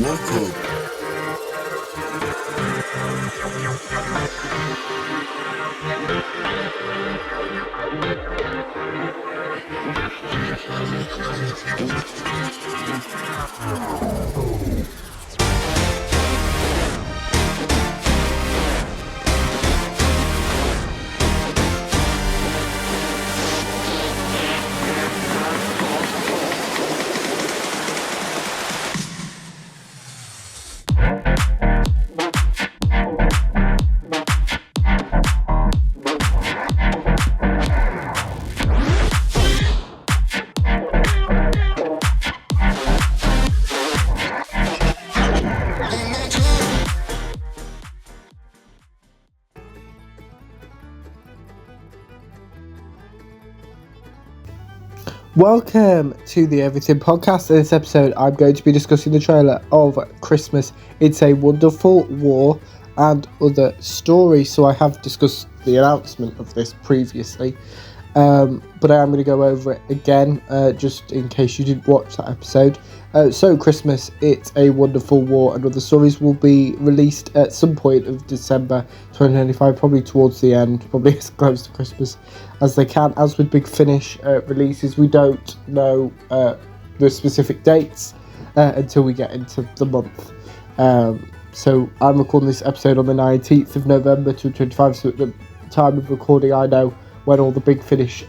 Welcome. Welcome to the Everything Podcast. In this episode, I'm going to be discussing the trailer of Christmas, It's a Wonderful War, and other stories. So I have discussed the announcement of this previously, but I am going to go over it again, just in case you didn't watch that episode. So Christmas, It's a Wonderful War, and other stories will be released at some point of December 2025, probably towards the end, probably as close to Christmas as they can. As with Big Finish releases, we don't know the specific dates until we get into the month. So I'm recording this episode on the 19th of November 2025, so at the time of recording I know when all the Big Finish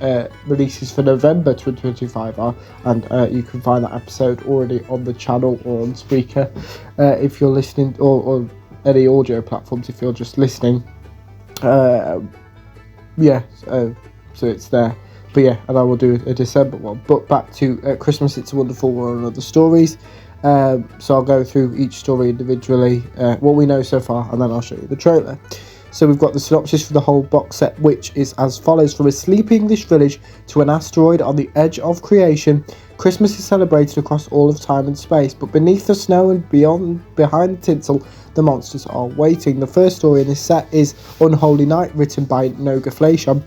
releases for November 2025 are, and you can find that episode already on the channel or on Spreaker if you're listening, or any audio platforms if you're just listening. So it's there. But yeah, and I will do a December one. But back to Christmas, It's a Wonderful War and other stories. So I'll go through each story individually, what we know so far, and then I'll show you the trailer. So we've got the synopsis for the whole box set, which is as follows. From a sleepy English village to an asteroid on the edge of creation, Christmas is celebrated across all of time and space. But beneath the snow and behind the tinsel, the monsters are waiting. The first story in this set is Unholy Night, written by Noga Fleisham,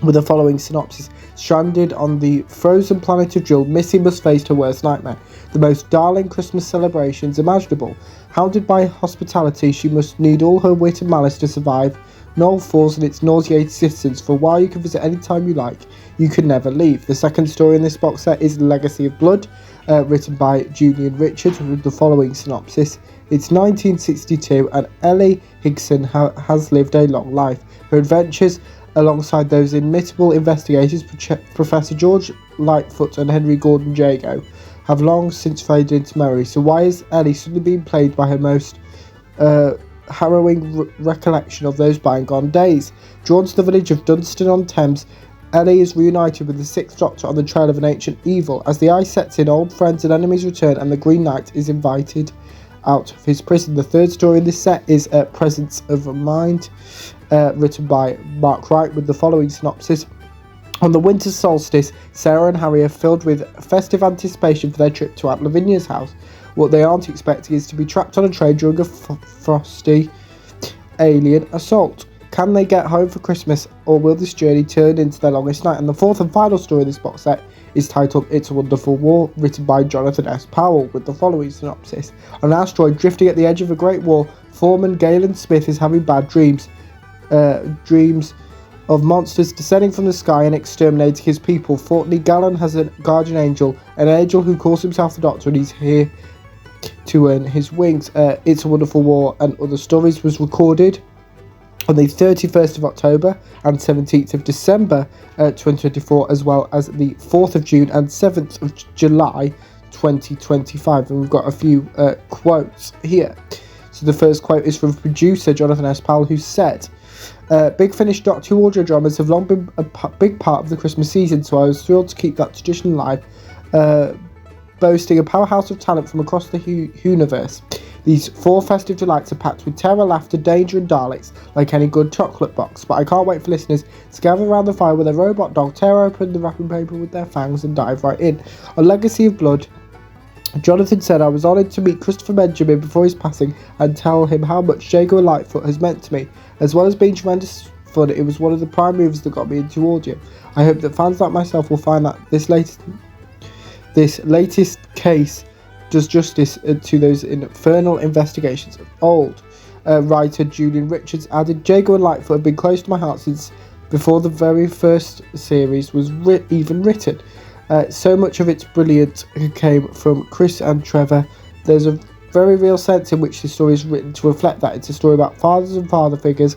with the following synopsis. Stranded on the frozen planet of Jill, Missy must face her worst nightmare, the most darling Christmas celebrations imaginable. Hounded by hospitality, she must need all her wit and malice to survive. Knoll falls and its nauseated citizens, for while you can visit any time you like, you can never leave. The second story in this box set is Legacy of Blood, written by Julian Richard, with the following synopsis. It's 1962 and Ellie Higson has lived a long life. Her adventures, alongside those inimitable investigators, Professor George Lightfoot and Henry Gordon Jago, have long since faded into memory. So why is Ellie suddenly being plagued by her most harrowing recollection of those bygone days? Drawn to the village of Dunstan-on-Thames, Ellie is reunited with the Sixth Doctor on the trail of an ancient evil. As the ice sets in, old friends and enemies return, and the Green Knight is invited out of his prison. The third story in this set is Presence of Mind, written by Mark Wright, with the following synopsis. On the winter solstice, Sarah and Harry are filled with festive anticipation for their trip to Aunt Lavinia's house. What they aren't expecting is to be trapped on a train during a frosty alien assault. Can they get home for Christmas, or will this journey turn into their longest night? And the fourth and final story in this box set is titled It's a Wonderful War, written by Jonathan S. Powell, with the following synopsis. On an asteroid drifting at the edge of a great war, Foreman Galen Smith is having bad dreams. Dreams of monsters descending from the sky and exterminating his people. Fortney Gallen has a guardian angel, an angel who calls himself the Doctor, and he's here to earn his wings. It's a Wonderful War and Other Stories was recorded on the 31st of October and 17th of December 2024, as well as the 4th of June and 7th of July 2025. And we've got a few quotes here. So the first quote is from producer Jonathan S. Powell, who said, Big Finish Doctor Who audio dramas have long been a big part of the Christmas season, so I was thrilled to keep that tradition alive, boasting a powerhouse of talent from across the Whoniverse. These four festive delights are packed with terror, laughter, danger and Daleks, like any good chocolate box. But I can't wait for listeners to gather around the fire with a robot dog, tear open the wrapping paper with their fangs and dive right in. On Legacy of Blood, Jonathan said, I was honoured to meet Christopher Benjamin before his passing and tell him how much Jago and Lightfoot has meant to me. As well as being tremendous fun, it was one of the prime movies that got me into audio. I hope that fans like myself will find that this latest case does justice to those infernal investigations of old. Writer Julian Richards added, Jago and Lightfoot have been close to my heart since before the very first series was even written. So much of its brilliance came from Chris and Trevor. There's a very real sense in which this story is written to reflect that. It's a story about fathers and father figures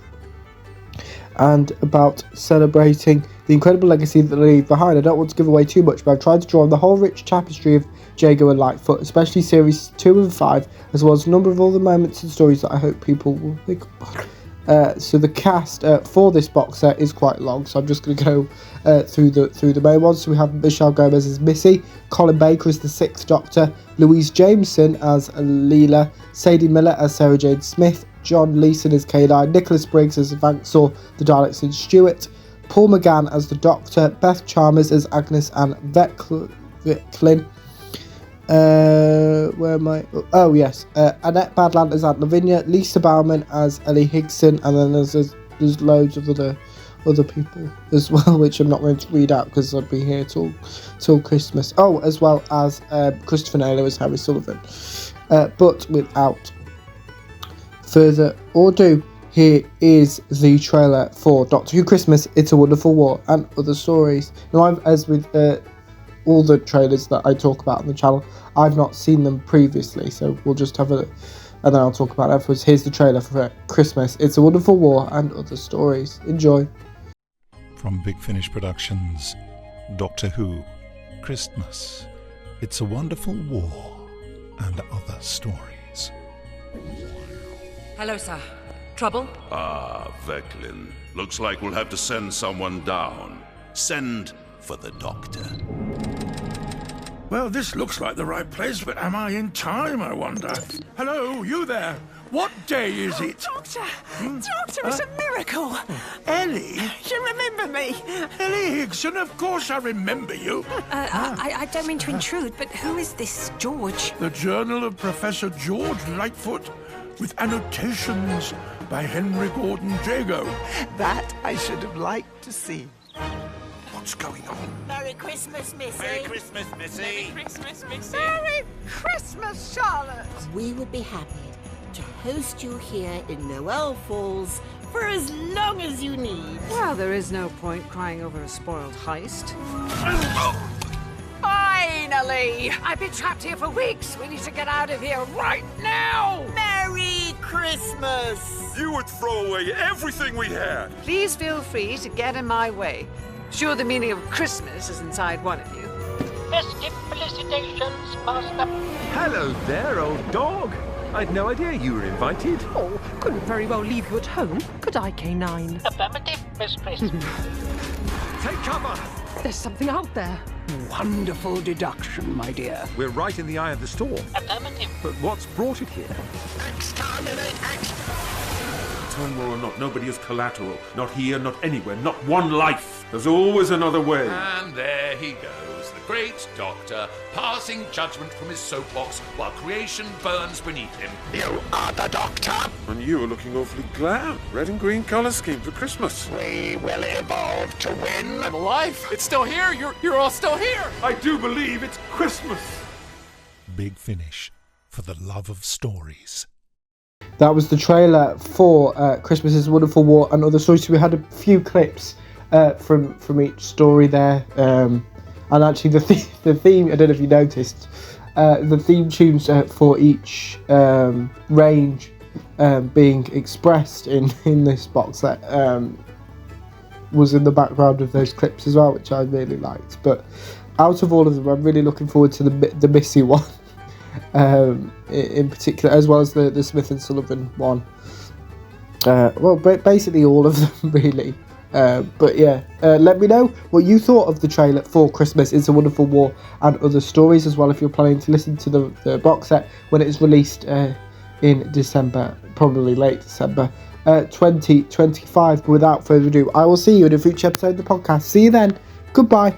and about celebrating the incredible legacy that they leave behind. I don't want to give away too much, but I've tried to draw on the whole rich tapestry of Jago and Lightfoot, especially series 2 and 5, as well as a number of other moments and stories that I hope people will think about. So the cast for this box set is quite long, so I'm just going to go through the main ones. So we have Michelle Gomez as Missy, Colin Baker as the Sixth Doctor, Louise Jameson as Leela, Sadie Miller as Sarah Jane Smith, John Leeson as K9, Nicholas Briggs as Vansor, the Daleks and Stewart, Paul McGann as the Doctor, Beth Chalmers as Agnes and Vecklin. Where am I? Oh yes, Annette Badland as Aunt Lavinia, Lisa Bauman as Ellie Higson, and then there's loads of other people as well, which I'm not going to read out because I'll be here till Christmas. Oh, as well as Christopher Naylor as Harry Sullivan. But without further ado, here is the trailer for Doctor Who Christmas, It's a Wonderful War, and other stories. Now, as with all the trailers that I talk about on the channel, I've not seen them previously, so we'll just have a look, and then I'll talk about it afterwards. Here's the trailer for Christmas, It's a Wonderful War, and other stories. Enjoy. From Big Finish Productions, Doctor Who Christmas, It's a Wonderful War, and other stories. Hello, sir. Trouble? Ah, Vecklin. Looks like we'll have to send someone down. Send for the Doctor. Well, this looks like the right place, but am I in time, I wonder? Hello, you there? What day is it? Doctor! Doctor, it's a miracle! Ellie? You remember me? Ellie Higson, of course I remember you. I don't mean to intrude, but who is this George? The Journal of Professor George Lightfoot, with annotations by Henry Gordon Jago. That I should have liked to see. What's going on? Merry Christmas, Missy. Merry Christmas, Missy. Merry Christmas, Missy. Merry Christmas, Charlotte! We would be happy to host you here in Noel Falls for as long as you need. Well, there is no point crying over a spoiled heist. Finally! I've been trapped here for weeks. We need to get out of here right now! Merry Christmas! You would throw away everything we had. Please feel free to get in my way. Sure, the meaning of Christmas is inside one of you. Festive felicitations, Master. Hello there, old dog. I'd no idea you were invited. Oh, couldn't very well leave you at home, could I, K9? Affirmative, Mistress. Take cover! There's something out there. Wonderful deduction, my dear. We're right in the eye of the storm. Affirmative. But what's brought it here? Turn war or not, nobody is collateral. Not here, not anywhere, not one life. There's always another way. And there he goes, the great Doctor, passing judgment from his soapbox while creation burns beneath him. You are the Doctor. And you are looking awfully glad. Red and green colour scheme for Christmas. We will evolve to win. I'm alive. It's still here. You're all still here. I do believe it's Christmas. Big Finish, for the love of stories. That was the trailer for Christmas is a Wonderful War and other stories. So we had a few clips from each story there, and actually the theme. I don't know if you noticed, the theme tunes for each range being expressed in this box set was in the background of those clips as well, which I really liked. But out of all of them, I'm really looking forward to the Missy one. In particular, as well as the Smith and Sullivan one. Well, basically all of them really. But yeah, let me know what you thought of the trailer for Christmas It's a Wonderful War and other stories as well, if you're planning to listen to the box set when it is released in December, probably late December 2025. But without further ado, I will see you in a future episode of the podcast. See you then. Goodbye.